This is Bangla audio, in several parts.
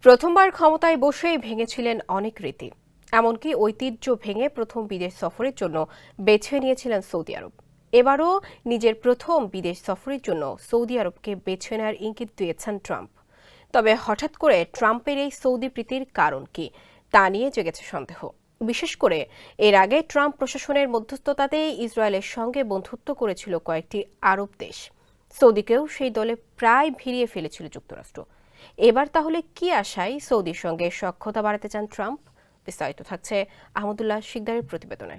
প্রথমবার ক্ষমতায় বসেই ভেঙেছিলেন অনেক রীতি, এমনকি ঐতিহ্য ভেঙে প্রথম বিদেশ সফরের জন্য বেছে নিয়েছিলেন সৌদি আরব। এবারও নিজের প্রথম বিদেশ সফরের জন্য সৌদি আরবকে বেছে নেওয়ার ইঙ্গিত দিয়েছেন ট্রাম্প। তবে হঠাৎ করে ট্রাম্পের এই সৌদি প্রীতির কারণ কি, তা নিয়ে জেগেছে সন্দেহ। বিশেষ করে এর আগে ট্রাম্প প্রশাসনের মধ্যস্থতাতেই ইসরায়েলের সঙ্গে বন্ধুত্ব করেছিল কয়েকটি আরব দেশ। সৌদিকেও সেই দলে প্রায় ভিড়িয়ে ফেলেছিল যুক্তরাষ্ট্র। এবার তাহলে কি আশায় সৌদির সঙ্গে সখ্যতা বাড়াতে চান ট্রাম্প? বিস্তারিত থাকছে আহমদুল্লাহ শিকদারের প্রতিবেদনে।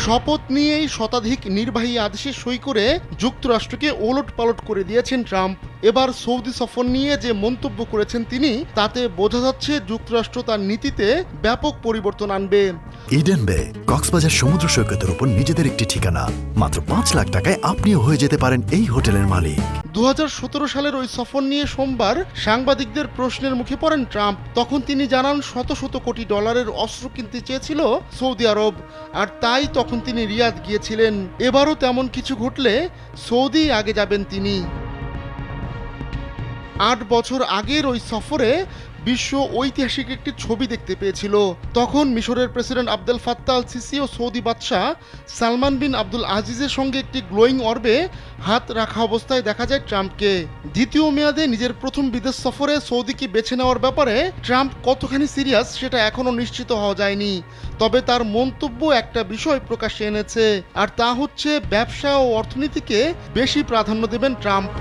শপথ নিয়েই শতাধিক নির্বাহী আদেশে সই করে যুক্তরাষ্ট্রকে ওলটপালট করে দিয়েছেন ট্রাম্প। এবার সৌদি সফর নিয়ে যে মন্তব্য করেছেন তিনি, তাতে বোঝা যাচ্ছে যুক্তরাষ্ট্র তার নীতিতে ব্যাপক পরিবর্তন আনবে। ইডেন বে কক্সবাজার সমুদ্র সৈকতের উপর নিজেদের একটি ঠিকানা। মাত্র ৫ লাখ টাকায় আপনিও হয়ে যেতে পারেন এই হোটেলের মালিক। ২০১৭ সালের ওই সফর নিয়ে সোমবার সাংবাদিকদের প্রশ্নের মুখে পড়েন ট্রাম্প। তখন তিনি জানান শত শত কোটি ডলারের অস্ত্র কিনতে চেয়েছিল সৌদি আরব, আর তাই তখন তিনি রিয়াদ গিয়েছিলেন। এবারও তেমন কিছু ঘটলে সৌদি আগে যাবেন তিনি। ৮ বছর আগের ওই সফরে বিশ্ব ঐতিহাসিক একটি ছবি দেখতে পেয়েছিল। তখন মিশরের president Abdel Fattah al Sisi ও সৌদি বাদশাহ সালমান বিন আব্দুল আজিজের সঙ্গে একটি গ্লোয়িং অর্বে হাত রাখা অবস্থায় দেখা যায় ট্রাম্পকে। দ্বিতীয় মেয়াদে নিজের প্রথম বিদেশ সফরে সৌদিকে বেছে নেওয়ার ব্যাপারে ট্রাম্প কতখানি সিরিয়াস সেটা এখনও নিশ্চিত হওয়া যায়নি। তবে তার মন্তব্য একটা বিষয় প্রকাশ্যে এনেছে, আর তা হচ্ছে ব্যবসা ও অর্থনীতিকে বেশি প্রাধান্য দেবেন ট্রাম্প।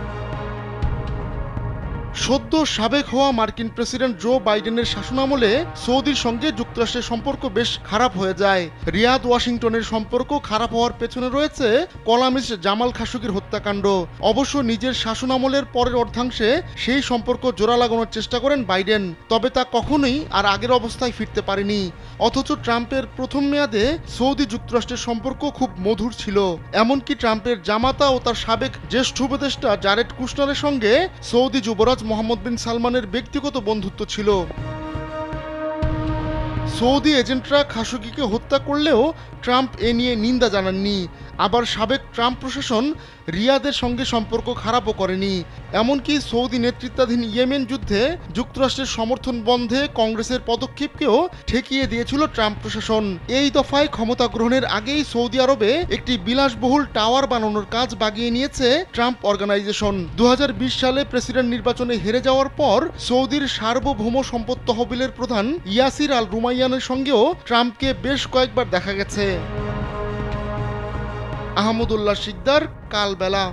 সদ্য সাবেক হওয়া মার্কিন প্রেসিডেন্ট জো বাইডেনের শাসনামলে সৌদির সঙ্গে যুক্তরাষ্ট্রের সম্পর্ক বেশ খারাপ হয়ে যায়। রিয়াদ ওয়াশিংটনের সম্পর্ক খারাপ হওয়ার পেছনে রয়েছে কলামিস্ট জামাল খাশোগির হত্যাকাণ্ড। অবশ্য নিজের শাসনামলের পরের অর্ধাংশে সেই সম্পর্ক জোড়া লাগানোর চেষ্টা করেন বাইডেন, তবে তা কখনোই আর আগের অবস্থায় ফিরতে পারেনি। অথচ ট্রাম্পের প্রথম মেয়াদে সৌদি যুক্তরাষ্ট্রের সম্পর্ক খুব মধুর ছিল। এমনকি ট্রাম্পের জামাতা ও তার সাবেক জ্যেষ্ঠ উপদেষ্টা জারেড কুশনারের সঙ্গে সৌদি যুবরাজ মোহাম্মদ বিন সালমানের ব্যক্তিগত বন্ধুত্ব ছিল। সৌদি এজেন্টরা খাশোগিকে হত্যা করলেও ট্রাম্প এ নিয়ে নিন্দা জানাননি। আবার সাবেক ট্রাম্প প্রশাসন রিয়াদের সঙ্গে সম্পর্ক খারাপও করেনি। এমনকি সৌদি নেতৃত্বাধীন ইয়েমেন যুদ্ধে যুক্তরাষ্ট্রের সমর্থন বন্ধে কংগ্রেসের পদক্ষেপকেও ঠেকিয়ে দিয়েছিল ট্রাম্প প্রশাসন। এই দফায় ক্ষমতা গ্রহণের আগেই সৌদি আরবে একটি বিলাসবহুল টাওয়ার বানানোর কাজ বাগিয়ে নিয়েছে ট্রাম্প অর্গানাইজেশন। ২০২০ সালে প্রেসিডেন্ট নির্বাচনে হেরে যাওয়ার পর সৌদির সার্বভৌম সম্পদ তহবিলের প্রধান ইয়াসির আল রুমাইয়ানের সঙ্গেও ট্রাম্পকে বেশ কয়েকবার দেখা গেছে। আহমদুল্লাহ শিকদার, কালবেলা।